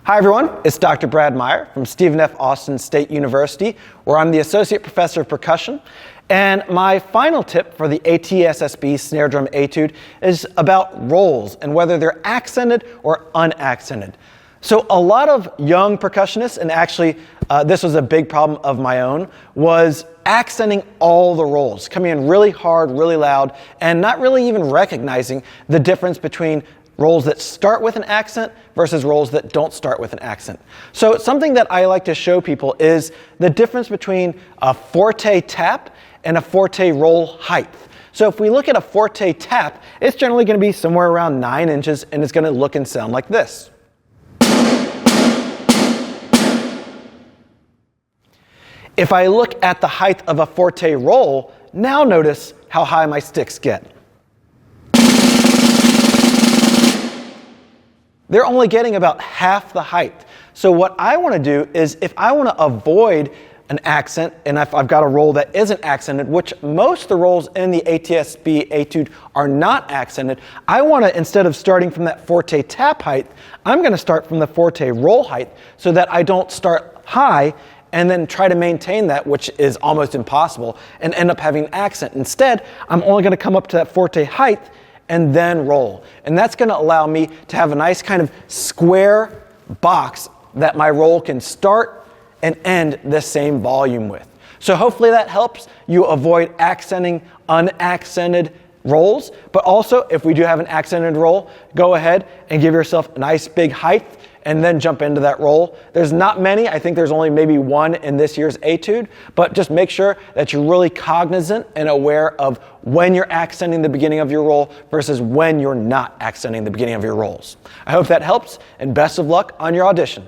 Hi everyone, it's Dr. Brad Meyer from Stephen F. Austin State University, where I'm the Associate Professor of Percussion. And my final tip for the ATSSB snare drum etude is about rolls and whether they're accented or unaccented. So a lot of young percussionists, and actually this was a big problem of my own, was accenting all the rolls, coming in really hard, really loud, and not really even recognizing the difference between rolls that start with an accent versus rolls that don't start with an accent. So something that I like to show people is the difference between a forte tap and a forte roll height. So if we look at a forte tap, it's generally going to be somewhere around 9 inches and it's going to look and sound like this. If I look at the height of a forte roll, now notice how high my sticks get. They're only getting about half the height. So what I want to do is, if I want to avoid an accent, and if I've got a roll that isn't accented, which most of the rolls in the ATSSB etude are not accented, I want to, instead of starting from that forte tap height, I'm going to start from the forte roll height so that I don't start high and then try to maintain that, which is almost impossible, and end up having an accent. Instead, I'm only going to come up to that forte height and then roll. And that's going to allow me to have a nice kind of square box that my roll can start and end the same volume with. So hopefully that helps you avoid accenting unaccented rolls. But also, if we do have an accented roll, go ahead and give yourself a nice big height and then jump into that roll. There's not many. I think there's only maybe one in this year's etude, but just make sure that you're really cognizant and aware of when you're accenting the beginning of your roll versus when you're not accenting the beginning of your rolls. I hope that helps, and best of luck on your audition.